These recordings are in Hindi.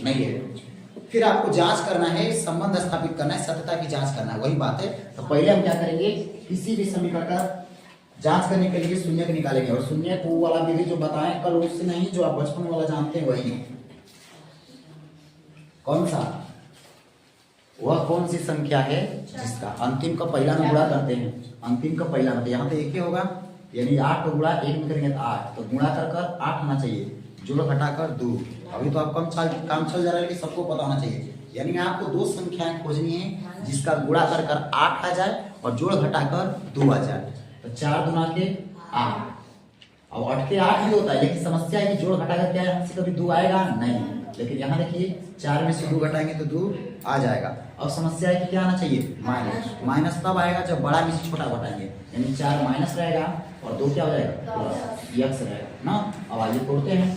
नहीं है। फिर आपको जांच करना है, संबंध स्थापित करना है, सत्यता की जांच करना है, वही बात है। तो पहले हम क्या करेंगे, किसी भी समीकरण का जांच करने के लिए शून्य को निकालेंगे, और शून्य को वाला विधि जो बताएं कल उससे नहीं, जो आप बचपन वाला जानते हैं वही है। कौन सा? वह कौन सी संख्या है जिसका अंतिम का पहला में गुणा करते हैं, अंतिम का पहला में, यहाँ पे एक ही होगा, यानी 8 को गुणा 1 में करेंगे तो 8, तो गुणा कर 8 होना चाहिए, जोड़ घटाकर 2। अभी तो आप काम चल जा रहा है, लेकिन सबको पता होना चाहिए। यानी आपको दो संख्याएं खोजनी है जिसका गुणा कर 8 आ जाए और जोड़ घटाकर 2 आ जाए। तो 4 दूना के 8, अब 8 के 8 भी होता है, लेकिन समस्या है कि जोड़ घटाकर क्या यहाँ से कभी 2 आएगा नहीं, लेकिन यहाँ देखिए 4 में से 2 घटाएंगे तो 2 आ जाएगा। अब समस्या है कि क्या आना चाहिए, माइनस। माइनस तब आएगा जब बड़ा में से छोटा घटाएंगे, यानी 4 माइनस रहेगा और 2 क्या हो जाएगा, प्लस एक्स रहेगा ना। अब आगे तोड़ते हैं,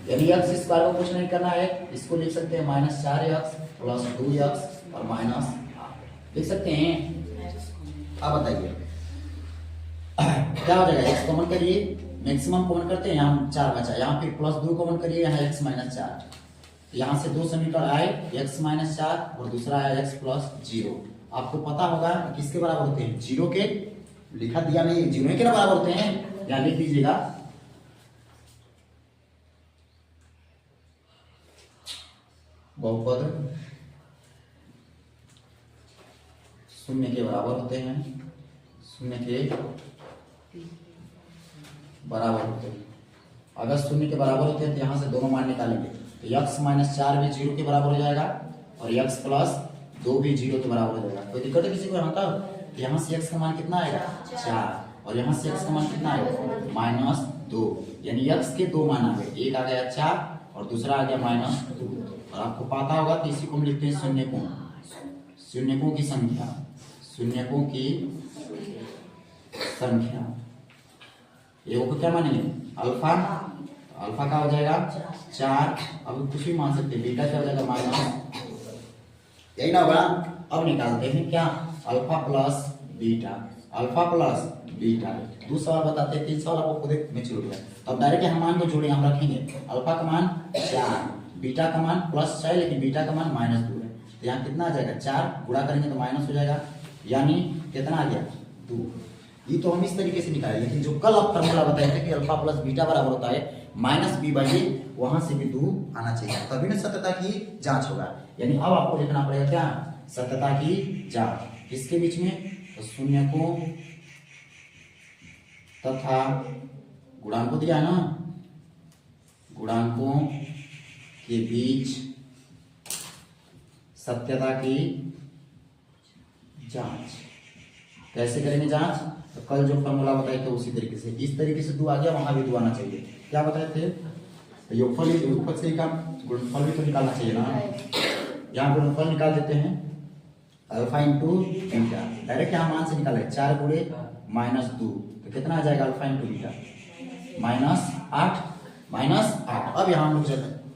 यानी एक्स स्क्वायर को कुछ नहीं करना है, इसको लिख सकते हैं -4x प्लस 2x और माइनस 8 लिख सकते हैं। अब बताइए क्या हो जाएगा, x कॉमन करिए, मैक्सिमम कॉमन करते हैं, यहाँ 4 बचा, यहाँ फिर प्लस 2 कॉमन करिए, यहाँ x - 4, यहाँ से दो समीकरण आए, x - 4 और दूसरा आया x + 0। आपको पता होगा किसके बराबर होते हैं, 0 के, लिखा दिया नहीं, 0 के बराबर होते हैं, यहाँ लिख दीजिएगा बहुपद शून्य के बराबर होते हैं, शून्य के बराबर होते हैं। अगर शून्य के बराबर होते हैं तो यहाँ से दोनों मान निकालेंगे, तो x - 4 भी 0 के बराबर हो जाएगा और x + 2 भी 0 के बराबर हो जाएगा। कोई दिक्कत है किसी को? यहाँ तक यहाँ से x का मान कितना आएगा, 4, और यहाँ से x का मान कितना आएगा, -2, यानी x के दो मान आ गए, एक आ गया 4 और दूसरा आ गया -2। और आपको पता होगा कि इसी को हम लिखते हैं शून्यकों, शून्यकों की संख्या, शून्यकों की संख्या। ये को क्या मानेंगे, अल्फा, अल्फा का हो जाएगा 4, अब कुछ भी मान सकते हैं, बीटा क्या हो जाएगा माइनस, यही ना होगा। अब निकालते हैं क्या, alpha plus beta, alpha plus beta. 2 सवाल बताते हैं, 3 सवाल आपको खुद में छूट गया। तो अब डायरेक्ट हम मान को जोड़े, हम रखेंगे अल्फा का मान 4, बीटा का मान +6 है, लेकिन बीटा का मान -2 है, तो यहाँ कितना आ जाएगा, 4 गुणा करेंगे तो माइनस हो जाएगा, यानी कितना आ गया, 2। ये तो हम इस तरीके से निकाले, लेकिन जो कल आप फॉर्मूला बताए थे कि अल्फा प्लस बीटा बराबर होता है -b/a, वहां से भी 2 आना चाहिए, तभी ना सत्यता की जांच होगा। यानी अब आपको लिखना पड़ेगा क्या, सत्यता की जांच किसके बीच में, तो शून्यकों तथा गुणांकों दिया है ना, गुणांकों के बीच सत्यता की जांच कैसे करेंगे जांच, तो कल जो फॉर्मूला बताए थे उसी तरीके से, इस तरीके से 2 आ गया, वहां भी 2 आना चाहिए। क्या बताए थे, तो योगफल से ही काम, गुणनफल भी तो निकालना चाहिए ना। यहाँ गुणनफल निकाल देते हैं, अल्फा इंटू बीटा, डायरेक्ट यहाँ मान से निकाले, 4 गुणे -2, तो कितना आ जाएगा, अल्फा इंटू बीटा -8। अब यहाँ हम लोग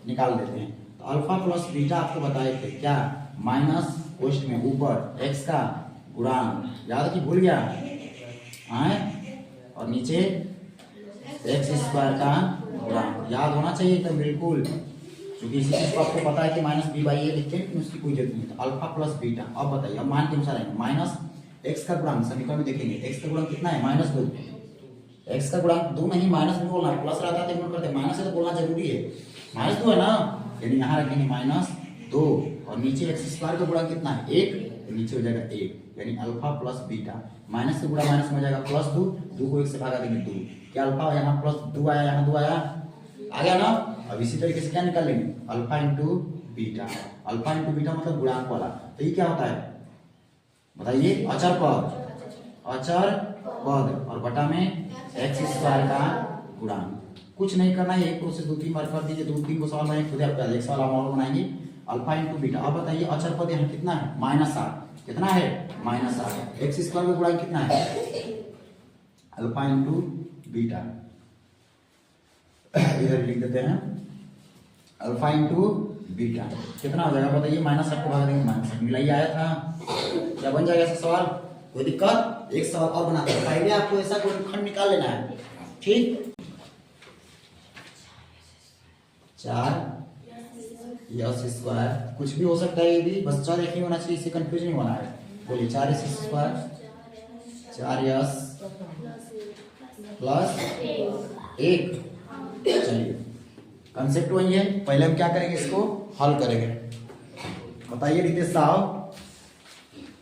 निकाल देते हैं, तो अल्फा प्लस बीटा आपको बताए थे क्या, माइनस पोस्ट में ऊपर x का गुणांक, याद कि भूल गया आए, और नीचे x² का गुणांक, याद होना चाहिए तो बिल्कुल, क्योंकि इसी चीज को आपको पता है कि -b/a लिखते हैं, लेकिन उसकी कोई जरूरत नहीं। तो अल्फा प्लस बीटा, अब बताइए, अब मान के अनुसार है -x का गुणांक, समीकरण में देखेंगे x का गुणांक कितना है, -2, x का गुणांक 2 नहीं, माइनस में बोलना है, प्लस रहता है तो करते, माइनस से तो बोलना जरूरी है, -2 है ना, यानी यहाँ रखेंगे -2, और नीचे x² का गुणांक कितना है, 1, तो नीचे हो जाएगा 1, यानी अल्फा प्लस बीटा, माइनस से गुणा माइनस में हो जाएगा +2, 2 को 1 से भागा देंगे 2, क्या अल्फा यहाँ +2 आया, यहाँ 2 आया, आ गया ना। अब इसी तरीके से क्या निकाल लेंगे, alpha into beta, alpha into beta मतलब गुणांक वाला, तो ये क्या होता है बताइए, अचर पद, और बटा में x² का गुणांक। कुछ नहीं करना है, एक प्रोसेस 2-3 बार कर दीजिए, 2-3 को सवाल बनाएंगे, खुद आप एक सवाल हम और बनाएंगे, अल्फा इंटू बीटा। अब बताइए अचर पद यहाँ कितना है, -8, कितना है, -8, x² का गुणांक कितना है, अल्फा इंटू बीटा, इधर लिख देते हैं अल्फा इंटू बीटा, कितना हो जाएगा बताइए, -8 को भाग देंगे, -8 मिलाई आया था, क्या बन जाएगा ऐसा सवाल, कोई दिक्कत। एक सवाल और बनाते हैं, पहले आपको ऐसा कोई खंड निकाल लेना है, ठीक, 4 यस स्क्वायर, कुछ भी हो सकता है ये भी, बस 4 एक ही होना चाहिए, इससे कंफ्यूज नहीं होना है। बोलिए 4s स्क्वायर, 4s प्लस 1। चलिए कंसेप्ट वही है, पहले हम क्या करेंगे, इसको हल करेंगे। बताइए रितेश साहब,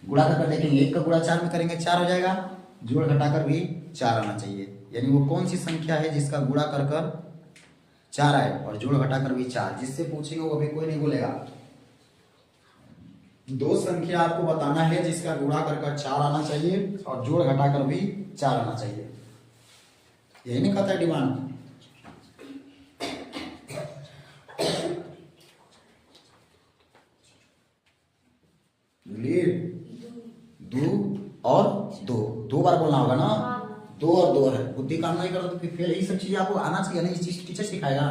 गुणा कर देखेंगे, 1 का गुणा 4 में करेंगे 4 हो जाएगा, जोड़ घटाकर भी 4 आना चाहिए। यानी वो कौन सी संख्या है जिसका गुणा कर 4 आए और जोड़ घटाकर भी 4, जिससे पूछेंगे वो अभी कोई नहीं बोलेगा। 2 संख्या आपको बताना है जिसका गुणा कर 4 आना चाहिए और जोड़ घटाकर भी 4 आना चाहिए, यही नहीं कहता है डिमांड। दो और दो बार बोलना होगा ना, 2 और 2 है, बुद्धि काम नहीं करो तो फिर फेल। यही सब चीजें आपको आना चाहिए ना, ये चीज टीचर सिखाएगा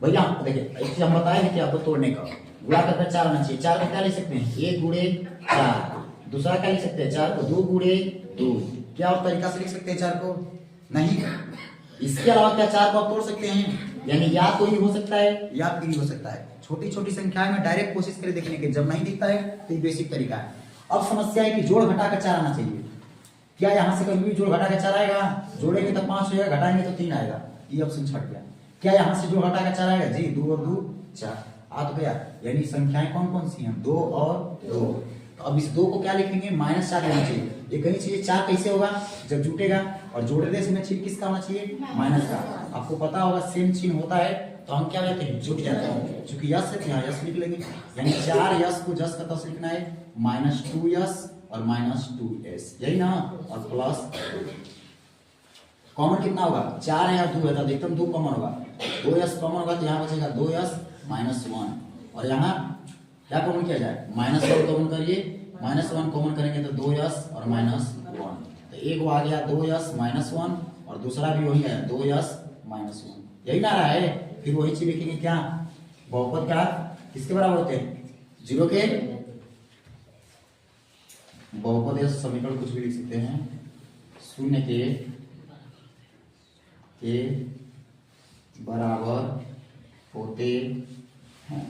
भैया। देखिए एक चीज हम बताएंगे कि आपको तोड़ने का, गुणा करके 4 आना चाहिए। 4 को क्या लिख सकते हैं, 1 गुणे 4। दूसरा क्या लिख सकते हैं, 4 को 2 गुणे 2। क्या और तरीका से लिख सकते हैं 4 को, नहीं। इसके अलावा क्या 4 को आप तोड़ सकते हैं, यानी या तो ये हो सकता है या फिर हो सकता है। छोटी छोटी संख्याएं में डायरेक्ट कोशिश करें देखने की, जब नहीं दिखता है तो ये बेसिक तरीका है। अब समस्या है कि जोड़ घटाकर 4 आना चाहिए। क्या यहाँ से कभी भी जोड़ घटाकर 4 आएगा, जोड़ेंगे तो 5 हो जाएगा, घटाएंगे तो 3 आएगा, ये ऑप्शन छट गया। क्या यहाँ से जोड़ घटाकर 4 आएगा जी, 2 और 2 4 आ तो गया। यानी संख्याएं कौन कौन सी हैं, 2 और 2। तो अब इस 2 को क्या लिखेंगे, -4 लेना चाहिए। ये कहीं चाहिए 4 कैसे होगा, जब जुटेगा और जोड़ने से चिन्ह किसका होना चाहिए, माइनस का। आपको पता होगा सेम चिन्ह होता है तो हम क्या लेते हैं, जुट जाते हैं। चूंकि यस है यहाँ यस लिख लेंगे, यानी 4 यस को जस का तस लिखना है, -2s और -2s, यही ना। और प्लस कॉमन कितना होगा, 4 है और 2 है, तो एकदम 2 कॉमन होगा, 2s कॉमन होगा तो यहाँ बचेगा 2s -1। और यहाँ क्या कॉमन किया जाए, -1 कॉमन करिए, -1 कॉमन करेंगे तो 2s और -1, तो एक वो आ गया 2s -1 और दूसरा भी वही है 2s -1, यही ना रहा है। फिर वही चीज लिखेंगे, क्या बहुपद का किसके बराबर होते हैं, 0 के। बहुपद या समीकरण कुछ भी लिख सकते हैं, 0 के बराबर होते हैं।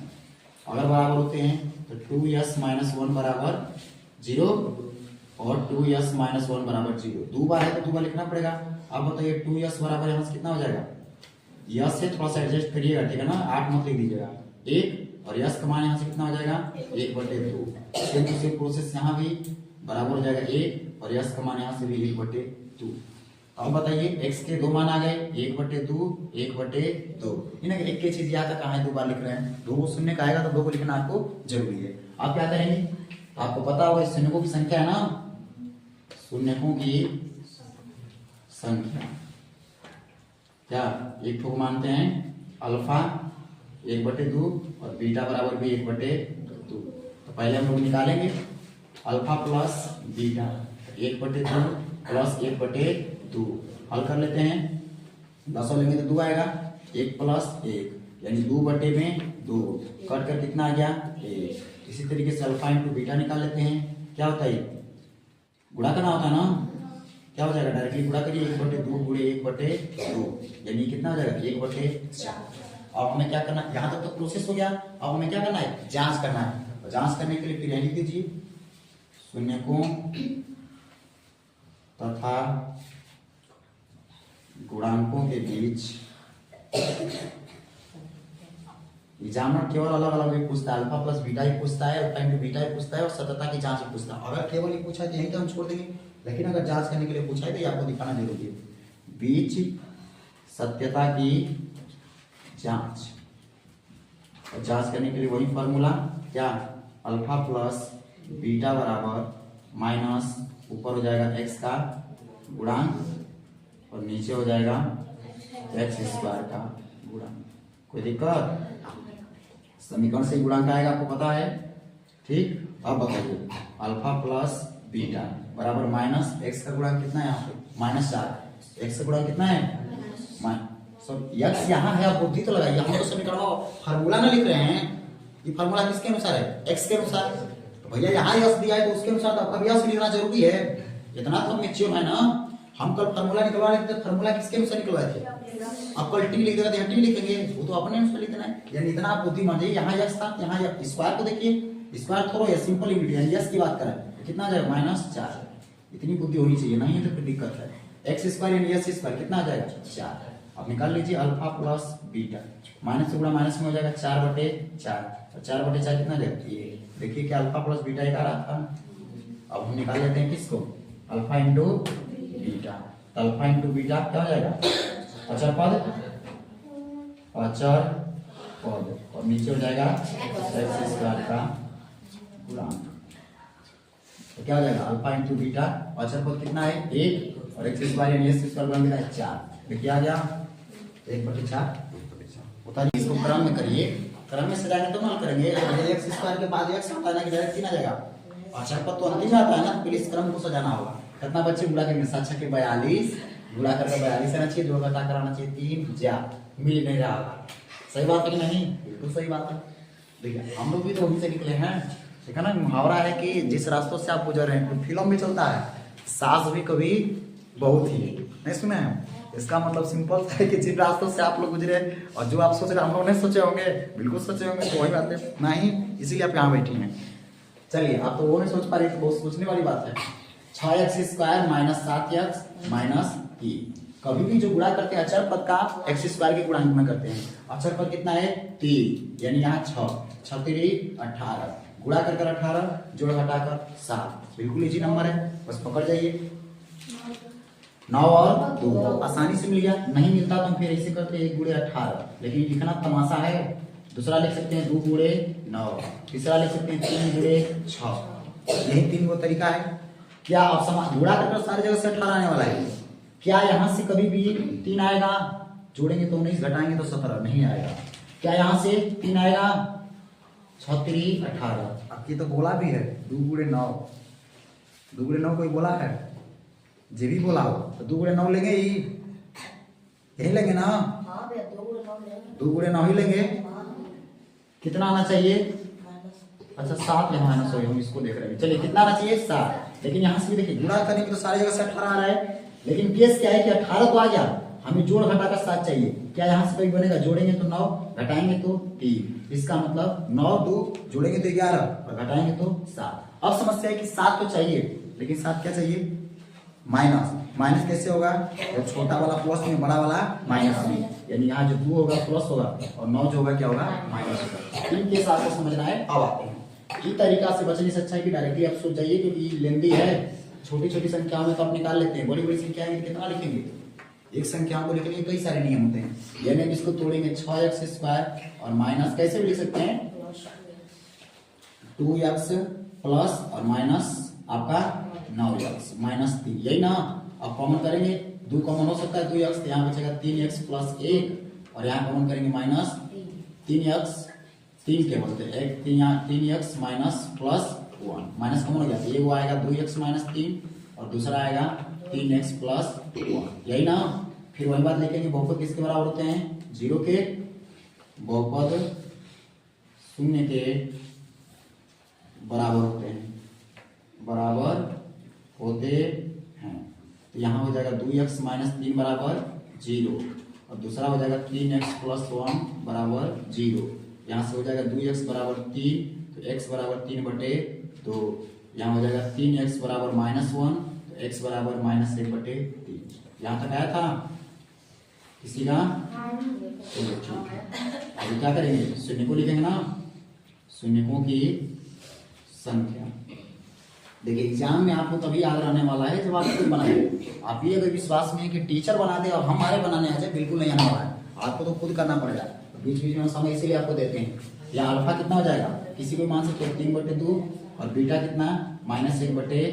अगर बराबर होते हैं तो 2s -1 बराबर 0 और 2s -1 बराबर 0। 2 बार है तो 2 बार लिखना पड़ेगा। अब बताइए 2s बराबर यहाँ से कितना हो जाएगा, यस से थोड़ा सा एडजस्ट करिएगा, ठीक है ना, 8 मत लिख दीजिएगा, 1। और यस का मान यहाँ से कितना हो जाएगा, 1/2। सेम प्रोसेस यहाँ भी बराबर हो जाएगा 1 और यस का मान यहाँ से भी 1/2। अब बताइए x के 2 मान आ गए, 1/2 1/2। इन्हें एक के चीज याद कहाँ है, 2 बार लिख रहे हैं, 2 शून्य का आएगा तो 2 को लिखना आपको जरूरी है। आप क्या करेंगे, आपको पता होगा शून्यकों की संख्या है ना, शून्यकों की संख्या क्या एक ठोक मानते हैं, अल्फा 1/2 और बीटा बराबर भी 1/2। तो पहले हम लोग निकालेंगे अल्फा प्लस बीटा, 1/2 प्लस 1/2, हल कर लेते हैं। 10 लेंगे तो 2 आएगा, 1 प्लस 1 यानी 2/2, कट कर कितना आ गया 1। इसी तरीके से अल्फा इंटू बीटा निकाल लेते हैं, क्या होता है, गुणा करना होता है ना, क्या हो जाएगा, डायरेक्टली गुणा करिए, 1/2 गुणे 1/2 यानी कितना हो जाएगा 1/4। अब हमें क्या करना है, यहाँ तक तो प्रोसेस हो गया, अब हमें क्या करना है, जांच करना है। और जांच करने के लिए फिर लिख दीजिए, शून्यकों तथा गुणांकों के बीच एग्जामिनर केवल अलग अलग भी पूछता है, अल्फा प्लस बीटा ही पूछता है, अल्फा इंटू बीटा ही पूछता है और सततता की जांच ही पूछता है। अगर केवल ही पूछा है तो यही तो हम छोड़ देंगे, लेकिन अगर जांच करने के लिए पूछा है तो ये आपको दिखाना जरूरी है। बीच सत्यता की जांच, और जांच करने के लिए वही फॉर्मूला, क्या अल्फा प्लस बीटा बराबर माइनस ऊपर हो जाएगा x का गुणांक और नीचे हो जाएगा x² का गुणांक। कोई दिक्कत, समीकरण से गुणांक आएगा आपको पता है, ठीक। अब बताइए अल्फा प्लस बीटा बराबर माइनस x का गुणांक कितना है, यहाँ पे -4, x का गुणांक कितना है x यहाँ है, आप बुद्धि तो लगाइए, हम तो समीकरण फार्मूला ना लिख रहे हैं, ये फार्मूला किसके अनुसार है, x के अनुसार। तो भैया यहाँ यस दिया है तो उसके अनुसार तो आपका भी यस लिखना जरूरी है, इतना तो हम मैच्योर है ना। हम कल फार्मूला निकलवा रहे थे, फार्मूला किसके अनुसार निकलवाए थे? अब कल टी लिख देगा तो यहाँ टी लिखेंगे, वो तो अपने अनुसार लिखना है। यानी इतना आप बुद्धिमान है, यहाँ यक्स था, यहाँ स्क्वायर को देखिए, स्क्वायर थोड़ा या सिंपल यूनिट यानी यक्स की बात करें तो कितना आ जाएगा -4। इतनी बुद्धि होनी चाहिए, नहीं है तो फिर दिक्कत है। एक्स स्क्वायर यानी यक्स स्क्वायर कितना आ जाएगा 4। अब निकाल लीजिए अल्फा प्लस बीटा, माइनस से गुणा माइनस में हो जाएगा 4/4 और 4/4 कितना आ जाएगा ये। देखिए क्या अल्फा प्लस बीटा एक आ रहा था। अब हम निकाल लेते हैं किसको, alpha into beta. Alpha into beta क्या हो जाएगा अचर पद और नीचे हो जाएगा एक्स स्क्वायर का गुणांक। तो क्या हो जाएगा अल्फा इंटू बीटा, अचर पद कितना है 1 और एक्स स्क्वायर यानी एक्स स्क्वायर गुणा है 4। देखिए आ गया 1/4। उतारिए इसको क्रम में करिए, क्रम में सजाएंगे तो मान करेंगे। एक्स स्क्वायर के बाद एक्स आता है ना कि डायरेक्ट 3 आ जाएगा। अचर पद तो अंतिम आता है ना, तो इस क्रम को सजाना होगा। कितना बच्चे गुणा करेंगे 7 के 42, गुणा करके 42 आना चाहिए, जोड़ घटा कराना चाहिए 3 जा मिल नहीं रहा होगा। सही बात है कि नहीं? बिल्कुल सही बात है। देखिए हम लोग भी तो वहीं से निकले हैं। देखा ना मुहावरा है कि जिस रास्तों से आप गुजर रहे हैं, फिल्म में चलता है सास भी कभी बहुत ही, नहीं सुने हैं? इसका मतलब सिंपल है कि जिन रास्तों से आप लोग गुजरे और जो आप सोच रहे हम लोग नहीं सोचे होंगे, बिल्कुल सोचे होंगे, तो वही बात है नहीं, इसीलिए आप यहाँ बैठी हैं। चलिए आप तो वो नहीं सोच पा रहे, तो बहुत सोचने वाली बात है। 6x² - 7x - 3। कभी भी जो गुणा करते हैं अचर पद का x² के गुणांक में करते हैं। अचर पद कितना है 3, यानी यहाँ 6 3 18, गुणा कर 18, जोड़ घटाकर 7। बिल्कुल इजी नंबर है, बस पकड़ जाइए। 9 और 2 आसानी से मिल गया। नहीं मिलता तो हम फिर ऐसे करते 1 × 18, लेकिन लिखना तमाशा है। दूसरा लिख सकते हैं 2 × 9, तीसरा लिख सकते हैं 3 × 6। यही 3 वो तरीका है। क्या आप समान गुणा करके सारी जगह से 18 आने वाला है? क्या यहाँ से कभी भी 3 आएगा? जोड़ेंगे तो 19, घटाएंगे तो 17 नहीं आएगा। क्या यहाँ से 3 आएगा? 6 3 18। आपकी तो बोला भी है 2 × 9, 2 × 9 कोई बोला है? जे भी बोला हो तो 2 × 9 लेंगे, यही लेंगे ना? 2 × 9 ही लेंगे। कितना आना चाहिए? अच्छा 7 यहाँ आना चाहिए, हम इसको देख रहे हैं। चलिए कितना आना चाहिए 7। लेकिन यहाँ से भी देखिए गुणा करने की तो सारी जगह से 18 आ रहा है, लेकिन केस क्या है कि 18 तो आ गया, हमें जोड़ घटाकर 7 चाहिए। क्या यहाँ से कभी बनेगा? जोड़ेंगे तो 9, घटाएंगे तो 3। इसका मतलब 9 2 जोड़ेंगे तो 11 और घटाएंगे तो 7। अब समस्या है कि 7 तो चाहिए, लेकिन 7 क्या चाहिए? माइनस कैसे होगा? तो छोटा वाला प्लस में, बड़ा वाला माइनस में, यानी यहाँ जो 2 होगा प्लस होगा और 9 जो होगा क्या होगा माइनस होगा। इन केस आपको समझना है, अब आते हैं। इस तरीका से बचने से अच्छा है कि डायरेक्टली आप सोच जाइए, क्योंकि लेंदी है। छोटी छोटी संख्याओं में तो आप निकाल लेते हैं, बड़ी बड़ी संख्या में कितना लिखेंगे? एक संख्याओं को लिखने के कई सारे नियम होते हैं। यानी इसको तोड़ेंगे 6x² और माइनस कैसे भी लिख सकते हैं 2x प्लस और माइनस आपका 9x - 3, यही ना? अब कॉमन करेंगे, 2 कॉमन हो सकता है 2x, तो यहाँ बचेगा 3x + 1 और यहाँ कॉमन करेंगे -3x, 3 के बोलते हैं 3x - +1, माइनस कॉमन हो गया, ये वो आएगा 2x - 3 और दूसरा आएगा 3x + 1, यही ना? फिर वही बात लिखेंगे, बहुपद किसके बराबर होते हैं? 0 के, बहुपद 0 के बराबर होते हैं, तो यहाँ हो जाएगा 2x - 3 बराबर 0 और दूसरा हो जाएगा 3x + 1 बराबर 0। यहाँ से हो जाएगा 2x बराबर 3, तो x बराबर 3/2, यहाँ हो जाएगा 3x बराबर -1, तो x बराबर -1/3। यहाँ तक आया था किसी का? चलो ठीक है। अभी क्या करेंगे? शून्य को लिखेंगे ना, शून्यकों की संख्या। देखिए एग्जाम में आपको तभी याद रहने वाला है जब आप खुद बनाएंगे। आप ये अगर विश्वास में है कि टीचर बना दे और हमारे बनाने आ जाए, बिल्कुल नहीं आने वाला है, आपको तो खुद करना पड़ेगा। बीच बीच में समय इसीलिए आपको देते हैं। या अल्फा कितना हो जाएगा? किसी को मान सकते हो 3/2 और बीटा कितना? -1/3,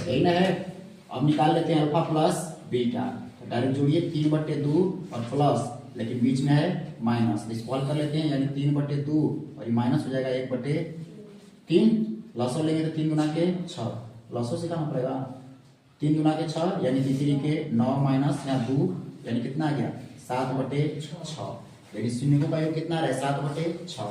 यही ना है? अब निकाल लेते हैं अल्फा प्लस बीटा, तो डायरेक्ट जोड़िए 3/2 और प्लस, लेकिन बीच में है माइनस, डिस्पॉल कर लेते हैं, यानी 3/2 और ये माइनस हो जाएगा 1/3। लसो लेंगे तो 3 गुना के 6, लसो सिखाना पड़ेगा। 3 गुना के 6 यानी 3 के 9 माइनस यहाँ 2, यानी कितना आ गया 7/6। यानी शून्य को का योग कितना रहे 7/6।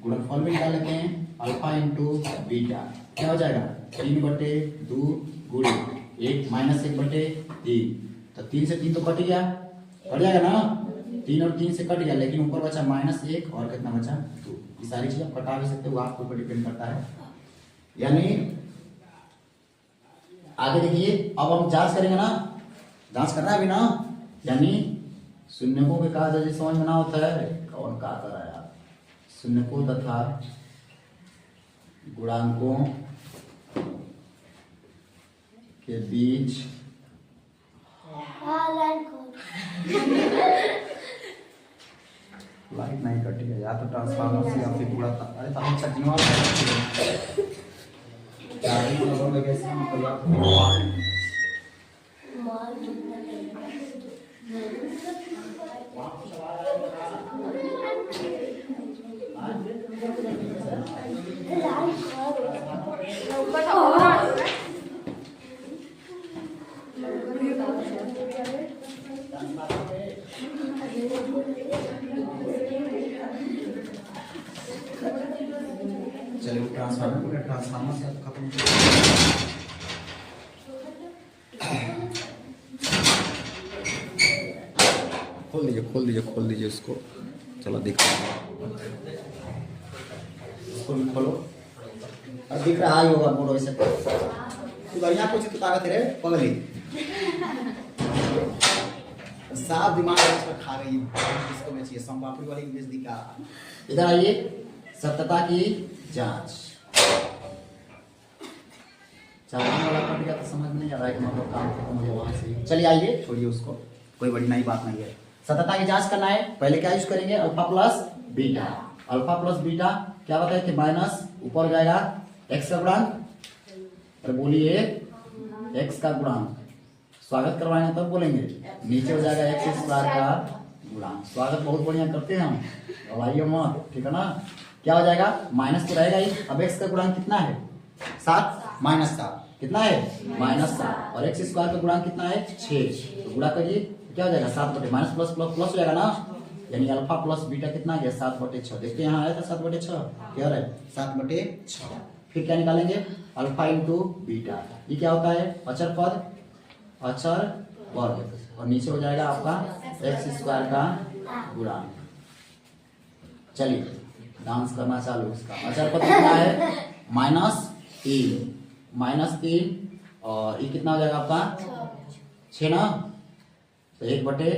गुणनफल में निकाल लेते हैं, अल्फा इंटू बीटा क्या हो जाएगा 3/2 गुणे 1 माइनस 1/3, तो 3 से 3 तो कट गया, कट जाएगा ना, 3 और 3 से कट गया, लेकिन ऊपर बचा -1 और कितना बचा 2। ये सारी चीजें आप कटा भी सकते हो, आपके ऊपर डिपेंड करता है। यानी आगे देखिए, अब हम जांच करेंगे ना, जांच करना है अभी ना, यानी शून्यकों के काज जैसे समझ में ना होता है, कौन का कर रहा है यार, शून्यकों तथा गुणांकों के बीच लाइट नहीं कटेगा, या तो ट्रांसफार्मर से या फिर पूरा अरे तो हम सचिनवा गाड़ी लोगों में कैसे चलिए ट्रांसफार्मर से खत्म। खोल दीजिए उसको, चलो देखो इसको भी खोलो। अब दिख रहा ही होगा बोर्ड वैसे तो बढ़िया कुछ तो ताकत है पगली साफ दिमाग पर खा गई इसको में चाहिए संपापड़ी वाली इंग्लिश दिखा। इधर आइए, सत्यता की जांच। चालान वाला कट गया तो समझ नहीं आ रहा है कि मतलब काम खत्म हो वहां से। चलिए आइए, छोड़िए उसको, कोई बड़ी नई बात नहीं है। सत्यता की जांच करना है, पहले क्या यूज करेंगे, alpha plus beta. Alpha plus beta क्या बताए थे, माइनस ऊपर जाएगा एक्स का गुणांक, अरे बोलिए एक्स का गुणांक, स्वागत करवाएंगे तब बोलेंगे, नीचे हो जाएगा एक्स स्क्वायर का गुणांक। स्वागत बहुत बढ़िया करते हैं हम, घबराइए मत, ठीक है ना। क्या हो जाएगा, माइनस तो रहेगा ही, अब एक्स का गुणांक कितना है 7 माइनस 7 कितना है -7, और एक्स स्क्वायर का गुणांक कितना है 6, तो गुणा करिए क्या हो जाएगा 7 माइनस प्लस प्लस प्लस हो जाएगा ना, यानी अल्फा प्लस बीटा कितना आ गया 7/6। देखते हैं यहाँ आया था 7/6, क्या है 7/6। फिर क्या निकालेंगे, अल्फा इंटू बीटा, ये क्या होता है अचर पद, अचर वर्ग, और नीचे हो जाएगा आपका एक्स स्क्वायर का गुणांक। चलिए डांस करना चालू, इसका अचर पद कितना है -3 और ये कितना हो जाएगा आपका 6 ना, तो 1/2,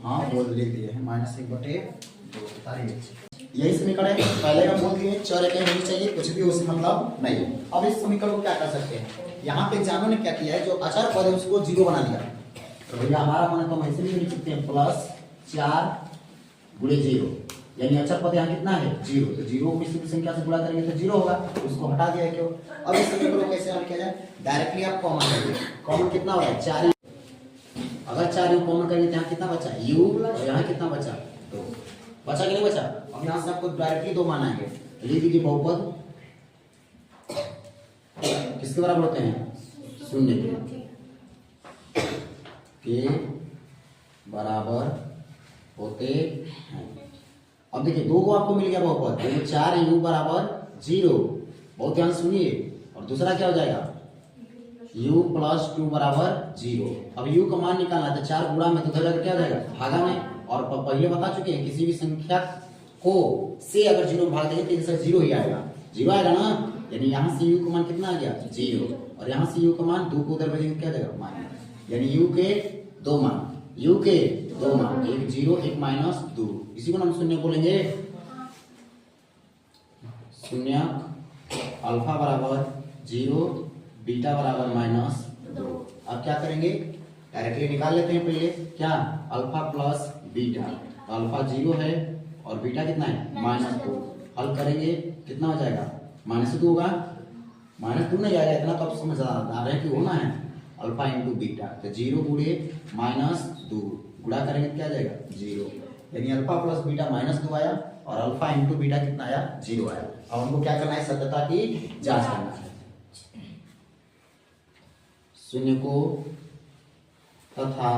हाँ बोल लिख दिए हैं -1/2। यही समीकरण है, पहले हम बोल दिए चर एक होनी चाहिए, कुछ भी उससे मतलब नहीं है। अब इस समीकरण को क्या कर सकते हैं, यहाँ पे एग्जामिनर ने क्या किया है, जो अचर पद है उसको 0 बना दिया, तो भैया हमारा मन है तो हम ऐसे भी लिख सकते हैं +4 × 0, यानी अचर पद यहाँ कितना है 0, तो 0 को किसी भी संख्या से गुणा करेंगे तो 0 होगा, उसको हटा दिया क्यों। अब इस समीकरण को कैसे हल किया जाए, डायरेक्टली आप कॉमन करिए, कॉमन कितना हो रहा है 4, अगर 4 u कॉमन करेंगे तो यहाँ कितना बचा u, और यहाँ कितना बचा 2, बचा कि नहीं बचा। अब यहाँ से आपको डायरेक्टली 2 मानेंगे, लिख दीजिए बहुपद किसके बराबर होते हैं, 0 के बराबर होते हैं। अब देखिए 2 को आपको मिल गया बहुपद, 4u बराबर 0, बहुत ध्यान सुनिए, और दूसरा क्या हो जाएगा u + 2 बराबर 0। अब u का मान निकालना है, तो 4 गुणा में तो क्या हो जाएगा भागा में, और पहले बता चुके हैं किसी भी संख्या को से अगर 0 भाग देंगे तो इसका 0 ही आएगा, 0 आएगा ना, यानी यहाँ से u का मान कितना आ गया 0, और यहाँ से u का मान 2 को उधर भेजेंगे क्या जाएगा माइनस, यानी u के 2 मान, u के 2 मान, एक 0 एक -2, इसी को हम शून्य बोलेंगे, शून्य अल्फा बराबर 0 बीटा बराबर -2। अब क्या करेंगे, डायरेक्टली निकाल लेते हैं पहले, क्या अल्फा प्लस बीटा, तो अल्फा 0 है और बीटा कितना है -2, हल करेंगे कितना हो जाएगा -2 होगा, -2 नहीं आएगा इतना तो आप समझ आ रहे हैं कि होना है अल्फा इंटू बीटा, तो 0 × -2 गुणा करेंगे क्या जाएगा 0, यानी अल्फा प्लस बीटा -2 आया, और अल्फा इंटू बीटा कितना आया 0 आया। अब हमको क्या करना है, सत्यता की जांच करना है, शून्य को तथा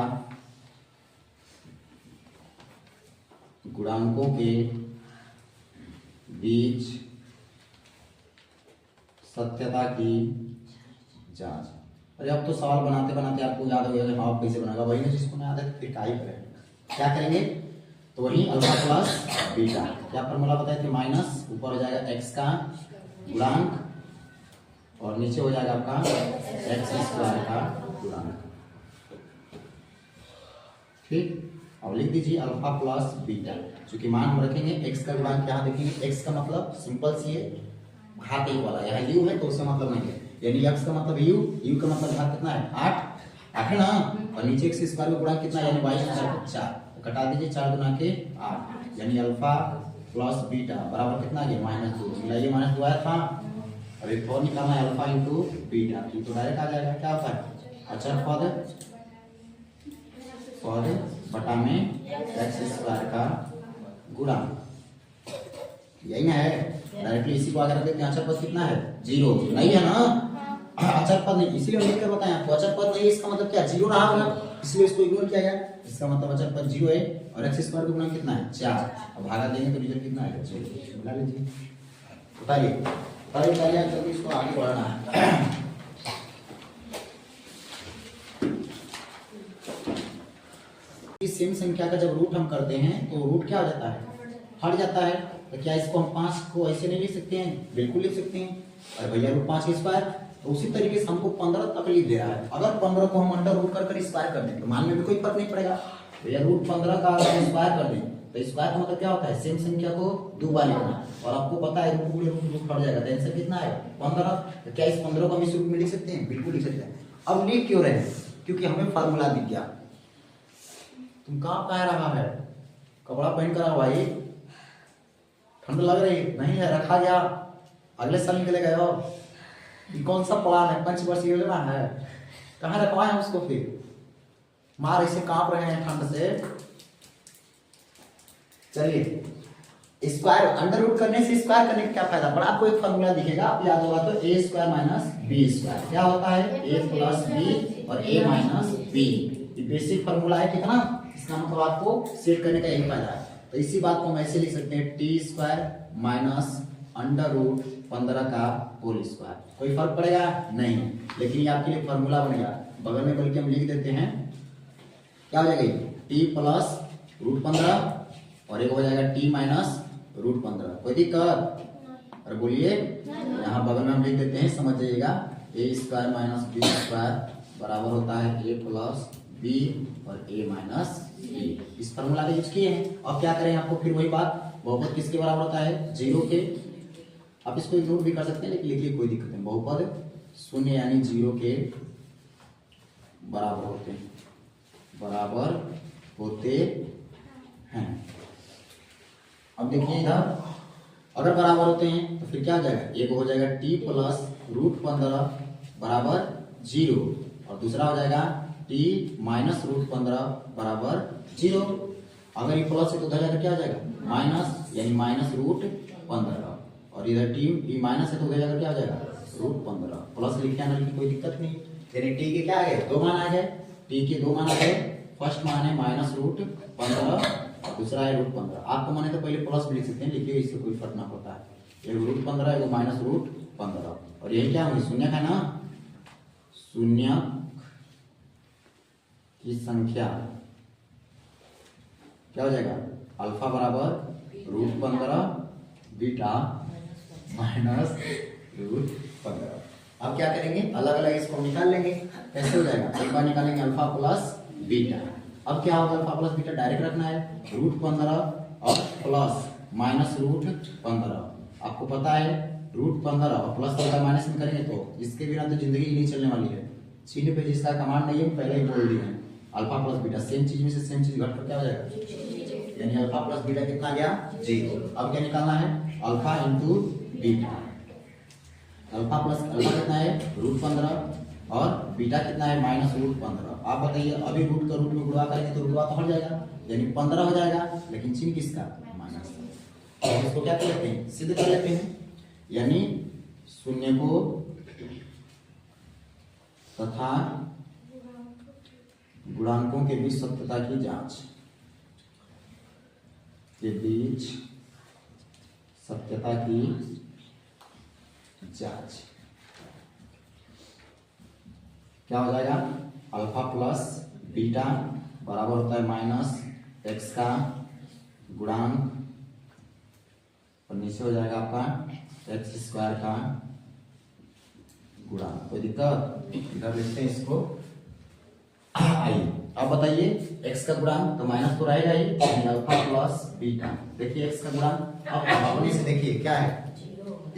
गुणांकों के बीच सत्यता की जांच। अरे अब तो सवाल बनाते बनाते आपको याद हो गया कि हाफ कैसे बनेगा, वही ना जिसको नहीं याद है फिर क्या ही करें, क्या करेंगे तो वही अल्फा प्लस बीटा, क्या फॉर्मूला बताए थे, माइनस ऊपर हो जाएगा एक्स का गुणांक और नीचे हो जाएगा आपका एक्स स्क्वायर का गुणांक। ठीक, अब लिख दीजिए अल्फा प्लस बीटा, चूंकि मान हम रखेंगे एक्स का गुणांक यहाँ देखेंगे, एक्स का मतलब सिंपल सी है घात एक वाला, यहाँ यू है तो उसका मतलब नहीं है, यानी एक्स का मतलब यू, यू का मतलब घात कितना है 8 है ना, और नीचे एक्स स्क्वायर का गुणांक कितना यानी 22/4, तो कटा दीजिए 4 गुना के 8 यानी अल्फा प्लस बीटा बराबर कितना आ गया -2, मिलाइए -2 आया था, अब एक और निकालना है अल्फा इंटू बीटा, तो डायरेक्ट आ जाएगा क्या होता है अचर पद बटा में एक्स स्क्वायर का गुणांक, यही ना है, डायरेक्टली इसी को आगे रख देते हैं, अचर पद कितना है 0 नहीं है ना, अचर पद नहीं, इसीलिए लिख कर बताएं आपको अचर पद नहीं है, इसका मतलब क्या 0 रहा होगा, इसलिए इसको इग्नोर किया गया, इसका मतलब अचर पद 0 है और एक्स स्क्वायर का गुणांक कितना है 4, अब भागा देंगे तो रिजल्ट कितना आएगा 0, मिला लीजिए, बताइए जल्दी इसको आगे बढ़ना है। इस सेम संख्या का जब रूट हम करते हैं तो रूट क्या हो जाता है हट जाता है, तो क्या इसको हम 5 को ऐसे नहीं लिख सकते हैं, बिल्कुल लिख सकते हैं, अरे भैया रूट 5 स्क्वायर, तो उसी तरीके से हमको 15 तक लिख दे रहा है, अगर 15 को हम अंडर रूट कर स्क्वायर कर दें तो मान में भी कोई फर्क नहीं पड़ेगा, भैया रूट 15 का स्क्वायर कर दें तो स्क्वायर का मतलब क्या होता है सेम संख्या को 2 बार लिखना, और आपको पता है रूट हट जाएगा, तो आंसर कितना है 15, तो क्या इस 15 को हम इस रूप में लिख सकते हैं, बिल्कुल लिख सकते हैं। अब लिख क्यों रहे हैं, क्योंकि हमें फार्मूला दिख गया, तुम कहाँ पा रहा है, कपड़ा पहन कर आओ भाई, ठंड लग रही नहीं है, रखा गया अगले साल निकले गए हो, ये कौन सा प्लान है, पंचवर्षीय योजना है, कहाँ रखवाए हैं उसको, फिर मार ऐसे कांप रहे हैं ठंड से। चलिए स्क्वायर अंडर रूट करने से स्क्वायर करने का क्या फायदा, पर आपको एक फॉर्मूला दिखेगा, आप याद होगा तो ए स्क्वायर माइनस बी स्क्वायर क्या होता है, ए प्लस बी और ए माइनस बी, ये बेसिक फॉर्मूला है, कितना इसका मतलब आपको सेट करने का यही फायदा है, तो इसी बात को हम ऐसे लिख सकते हैं T square minus under root 15 का होल स्क्वायर, कोई फर्क पड़ेगा नहीं, लेकिन ये आपके लिए फॉर्मूला बनेगा, बगल में बल्कि हम लिख देते हैं क्या हो जाएगा टी प्लस रूट 15 और एक हो जाएगा टी माइनस रूट 15, कोई दिक्कत, अरे बोलिए, यहाँ बगल में हम लिख देते हैं, समझ जाइएगा ए स्क्वायर माइनस बी स्क्वायर बराबर होता है ए प्लस बी और ए माइनस बी, इस फॉर्मूला का यूज किए हैं। अब क्या करें, आपको फिर वही बात, बहुपद किसके बराबर होता है 0 के, आप इसको इग्नोर भी कर सकते हैं लेकिन लिखिए कोई दिक्कत नहीं, बहुपद 0 यानी 0 के बराबर होते हैं। अब देखिए इधर अगर बराबर होते हैं तो फिर क्या हो जाएगा, एक हो जाएगा टी प्लस रूट 15 बराबर 0 और दूसरा हो जाएगा टी माइनस रूट 15 बराबर 0, अगर ये प्लस है तो उधर जाकर क्या हो जाएगा माइनस, यानी माइनस रूट 15, और इधर टी माइनस है तो उधर जाकर क्या हो जाएगा रूट 15, प्लस लिखे आने की कोई दिक्कत नहीं, यानी टी के क्या आ गए 2 मान आ गए, टी के 2 मान आ गए, फर्स्ट मान है माइनस रूट 15 और दूसरा है रूट 15, आपको माने तो पहले प्लस भी लिख सकते हैं, लिखिए इससे कोई फर्क ना पड़ता है, एक रूट 15 एक माइनस रूट 15, और यही क्या होगी शून्य का ना, शून्य की संख्या क्या हो जाएगा अल्फा बराबर रूट 15 बीटा माइनस रूट 15, अब क्या करेंगे अलग अलग इसको निकाल लेंगे, कैसे हो जाएगा, एक बार निकालेंगे अल्फा प्लस बीटा, अब क्या होगा अल्फा प्लस बीटा डायरेक्ट रखना है, रूट 15 और प्लस माइनस रूट 15, आपको पता है रूट 15 और प्लस होगा माइनस में करेंगे तो इसके बिना तो जिंदगी ही नहीं चलने वाली है, चिन्ह पे जिसका कमांड नहीं है पहले ही बोल दिए हैं, अल्फा प्लस बीटा सेम चीज में से सेम चीज घट कर क्या हो जाएगा, यानी अल्फा प्लस बीटा कितना गया 0, अब क्या निकालना है alpha into beta, alpha plus alpha कितना है रूट 15 और बीटा कितना है माइनस रूट 15, आप बताइए अभी रूट का रूट में गुणा करेंगे तो रूटवा तो हट जाएगा, यानी 15 हो जाएगा, लेकिन चिन्ह किसका माइनस, और इसको क्या कर लेते हैं सिद्ध कर लेते हैं, यानी शून्य को तथा गुणांकों के बीच सत्यता की जांच, के बीच सत्यता की जांच, क्या हो जाएगा, अल्फा प्लस बीटा बराबर होता है माइनस एक्स का गुणांक और नीचे हो जाएगा आपका एक्स स्क्वायर का गुणांक। कोई दिक्कत, इधर लिखते हैं इसको। आइए अब बताइए x का गुणांक तो माइनस तो रहेगा ही, अल्फा प्लस बीटा। देखिए x का गुणांक अब अपने से देखिए क्या है,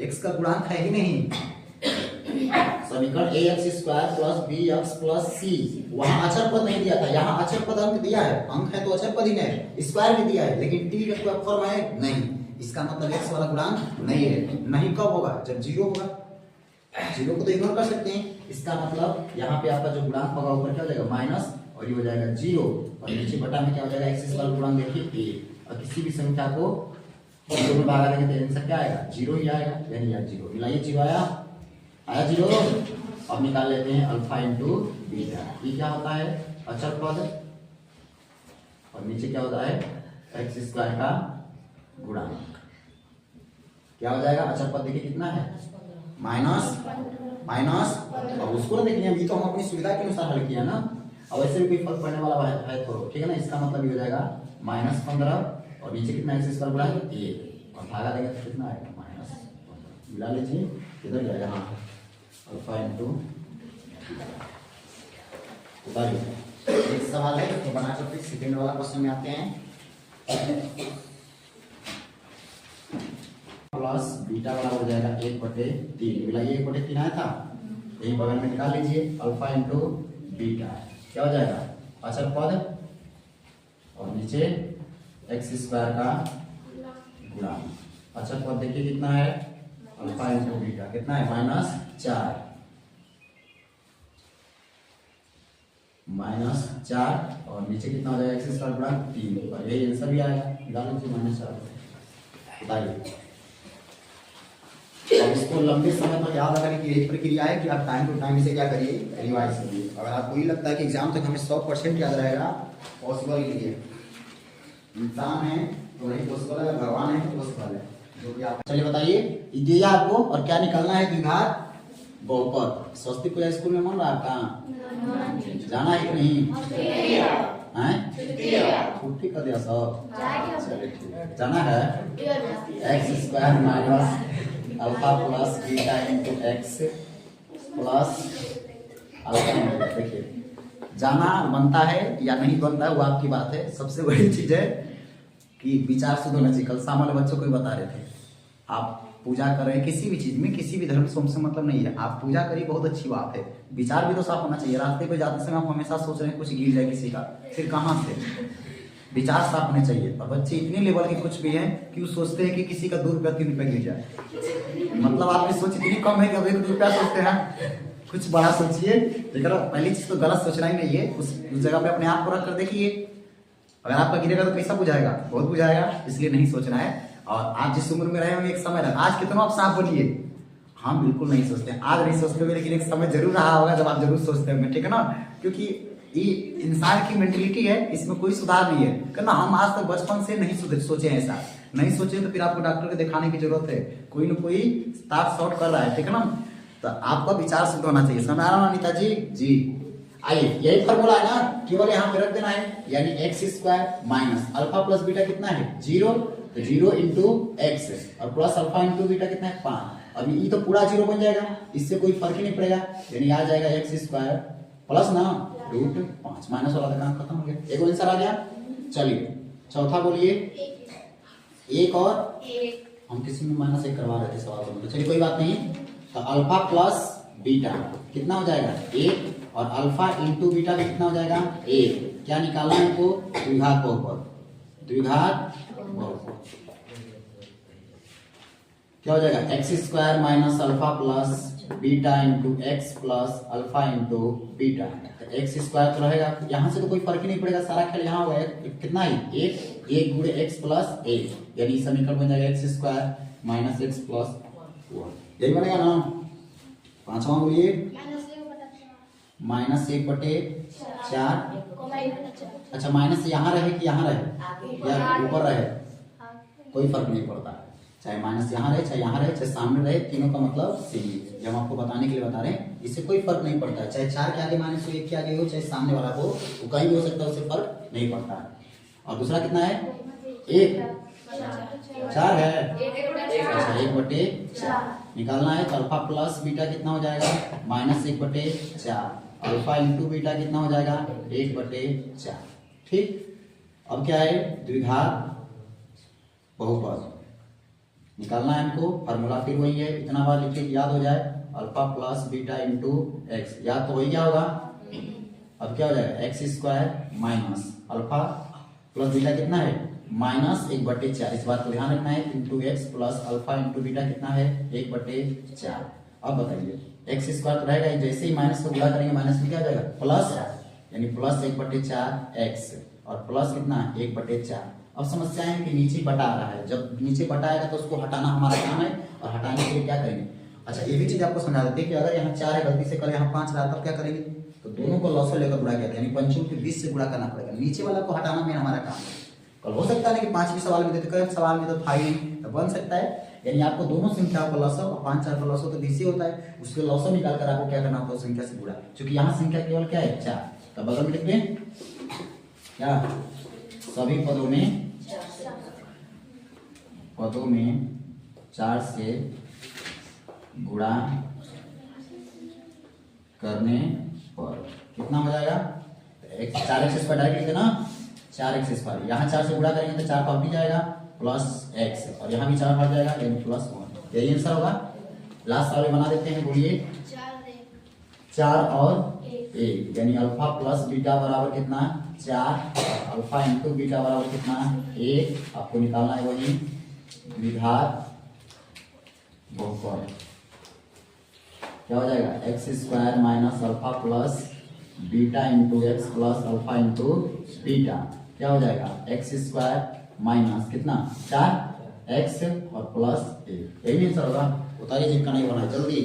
x का गुणांक है ही नहीं, समीकरण ax square plus bx plus c, वहां अचर पद नहीं दिया था, यहाँ अचर पद अंक दिया है, अंक है तो अचर पद ही है, स्क्वायर भी दिया है, लेकिन t का कोई फॉर्म है नहीं, इसका मतलब x वाला गुणांक नहीं है। नहीं कब होगा, जब जीरो होगा, जीरो को तो इग्नोर कर सकते हैं, इसका मतलब यहाँ पे आपका जो गुणांक होगा ऊपर क्या हो जाएगा माइनस और ये हो जाएगा जीरो और नीचे बटा में क्या हो जाएगा एक्स वाला गुणांक देखिए a, और किसी भी संख्या को जीरो में भागा देंगे तो आंसर क्या आएगा, जीरो ही आएगा, यानी यार जीरो मिलाइए, जीरो आया जीरो। अब निकाल लेते हैं अल्फा इंटू बीटा, ये क्या होता है अचर पद और नीचे क्या होता है एक्स स्क्वायर का गुणांक, क्या हो जाएगा अचर पद देखिए कितना है माइनस माइनस, और उसको देखिए अभी तो हम अपनी सुविधा के अनुसार हल किया ना, अब ऐसे भी कोई फर्क पड़ने वाला है थोड़ा, ठीक है ना, इसका मतलब ये हो जाएगा -15 और नीचे कितना एक्स स्क्वायर गुणा a और भागा देंगे तो कितना आएगा -15, मिला लीजिए किधर जाएगा, हाँ अल्फा इंटू उतारिए। एक सवाल है तो बना करके सेकंड वाला क्वेश्चन में आते हैं। प्लस बीटा बराबर हो जाएगा 1/3, मिलाइए 1/3 आया था, यही बगल में निकाल लीजिए अल्फा इंटू बीटा, क्या हो जाएगा अचर पद और नीचे एक्स स्क्वायर का गुणांक, अचर पद देखिए कितना है अल्फा इंटू बीटा कितना है -4 और नीचे कितना हो जाएगा एक्स स्क्वायर गुणांक 3 और यही आंसर भी आएगा, निकाल लीजिए -4। बताइए अब इसको लंबे समय तक याद रखने की एक प्रक्रिया है कि आप टाइम टू टाइम इसे क्या करिए रिवाइज करिए। अगर आपको ये लगता है कि एग्जाम तक हमें 100% याद रहेगा, पॉसिबल ही है, इंसान है तो नहीं पॉसिबल है, भगवान है तो पॉसिबल है, जो भी आप चलिए बताइए दिया आपको और क्या निकालना है द्विघात बहुपद। स्वस्तिक पूजा स्कूल में मन रहा आपका जाना है कि नहीं है, छुट्टी कर दिया सब, चलिए ठीक है जाना है। X square minus alpha plus beta into x plus alpha, देखिए जाना बनता है या नहीं बनता है वो आपकी बात है, सबसे बड़ी चीज है कि विचार शुद्ध होना चाहिए। कल शाम वाले बच्चों को भी बता रहे थे, आप पूजा कर रहे हैं किसी भी चीज में, किसी भी धर्म से हमसे मतलब नहीं है, आप पूजा करिए बहुत अच्छी बात है, विचार भी तो साफ होना चाहिए। रास्ते पे जाते समय आप हमेशा सोच रहे हैं कुछ गिर जाए किसी का, फिर कहाँ से, विचार साफ होने चाहिए। और बच्चे इतने लेवल के कुछ भी हैं कि वो सोचते हैं कि किसी का 2 रुपया 3 रुपया गिर जाए, मतलब आपकी सोच इतनी कम है कि अब 1 रुपया सोचते हैं, कुछ बड़ा सोचिए। लेकिन पहली चीज तो गलत सोचना ही नहीं है, उस जगह पे अपने आप को रख कर देखिए, अगर आपका गिरेगा तो कैसा बुझाएगा, बहुत बुझाएगा, इसलिए नहीं सोचना है। और आप जिस उम्र में रहे होंगे एक समय रहा, आज कितना आप साफ बोलिए, हम बिल्कुल नहीं सोचते, आज नहीं सोचते हुए, लेकिन एक समय जरूर रहा होगा जब आप जरूर सोचते होंगे, ठीक है ना, क्योंकि ये इंसान की मेंटेलिटी है, इसमें कोई सुधार नहीं है करना। हम आज तक बचपन से नहीं सोचे ऐसा, नहीं सोचे तो फिर आपको डॉक्टर को दिखाने की जरूरत है, कोई ना कोई स्टार्ट शॉर्ट कर रहा है, ठीक है ना, तो आपका विचार शुद्ध होना चाहिए। समझ आ रहा है अनिता जी? जी आइए यही फॉर्मूला है ना, केवल यहाँ पे रख देना है, यानी x square minus alpha plus beta कितना है 0, तो 0 इंटू एक्स और प्लस अल्फा इंटू बीटा कितना है 5। अब ये तो पूरा 0 बन जाएगा, इससे कोई फर्क ही नहीं पड़ेगा, यानी आ जाएगा एक्स स्क्वायर प्लस ना √5, माइनस वाला काम खत्म हो गया, एक आंसर आ गया। चलिए चौथा बोलिए, एक और हम किसी में -1 करवा रहे थे सवाल तो चलिए कोई बात नहीं। तो अल्फा प्लस बीटा कितना हो जाएगा 1 और अल्फा इंटू बीटा भी कितना हो जाएगा 1। क्या निकालना है इनको, द्विघात बहुपद, द्विघात बहुपद क्या हो जाएगा x square minus alpha plus beta into x plus alpha into beta. X square तो रहेगा, यहाँ से तो कोई फर्क ही नहीं पड़ेगा, सारा खेल यहाँ हुआ है, कितना ही 1 गुणे एक्स प्लस 1, यानी समीकरण बन जाएगा x square minus x plus 1, यही बनेगा ना। पांचवा बोलिए -1/4, अच्छा माइनस यहाँ रहे कि यहाँ रहे या ऊपर रहे, कोई फर्क नहीं पड़ता, चाहे माइनस यहाँ रहे, चाहे यहाँ रहे, चाहे सामने रहे, तीनों का मतलब सेम ही है। ये हम आपको बताने के लिए बता रहे हैं, इससे कोई फर्क नहीं पड़ता है, चाहे 4 के आगे माइनस हो, 1 के आगे हो, चाहे सामने वाला हो, वो कहीं भी हो सकता है, उससे फर्क नहीं पड़ता है। और दूसरा कितना है? 1 4 है, अच्छा 1/4 निकालना है। तो अल्फा प्लस बीटा कितना हो जाएगा? -1/4। अल्फा इंटू बीटा कितना हो जाएगा? 1/4। ठीक, अब क्या है? द्विघात बहुपद निकालना है हमको। फार्मूला फिर वही है, इतना बार लिखिए याद हो जाए। Alpha plus beta into x, याद तो वही क्या होगा? अब क्या हो जाएगा? x² minus alpha plus beta कितना है? -1/4। इस बात को ध्यान रखना है। Into x plus alpha into beta कितना है? 1/4। अब बताइए x² तो रहेगा, जैसे ही माइनस को गुणा करेंगे माइनस में क्या हो जाएगा? प्लस, यानी प्लस 1/4x और प्लस कितना? 1/4। अब समस्या है कि नीचे बटा आ रहा है, जब नीचे बटा आएगा तो उसको हटाना हमारा काम है, और हटाने के लिए क्या करेंगे? अच्छा ये भी चीज आपको समझा देते हैं कि अगर यहाँ 4 है, गलती से कल यहाँ 5 रहा, तब क्या करेंगे? तो दोनों को लॉस लेकर गुणा किया, यानी पंचों के 20 से गुणा करना पड़ेगा। नीचे वाला को हटाना में हमारा काम है। कल हो सकता है कि 5 सवाल में देते, कई सवाल में तो था ही नहीं, तो बन सकता है। यानी आपको दोनों संख्याओं का लॉस और 5 4 का लॉस तो 20 होता है, उसके लॉस निकाल कर आपको क्या करना होता है? संख्या से गुणा, क्योंकि यहाँ संख्या केवल क्या है? 4। तो बगल में लिख दें क्या? सभी पदों में 4 से गुणा करने पर कितना हो जाएगा? 4x² डायरेक्ट लिखे ना, 4x²। यहाँ 4 से गुणा करेंगे तो 4 का हट जाएगा प्लस x, और यहाँ भी 4 हट जाएगा यानी +1। यही आंसर होगा। लास्ट वाले बना देते हैं, बोलिए। 4 और 1 यानी अल्फा प्लस बीटा बराबर कितना? 4। अल्फा इंटू बीटा बराबर कितना? 1। आपको निकालना है वही द्विघात बहुपद। क्या हो जाएगा? x² minus alpha plus beta into x plus alpha into beta. क्या हो जाएगा? x² माइनस कितना? 4x और प्लस 1। यही आंसर होगा। उतारिए जिनका नहीं बना जल्दी।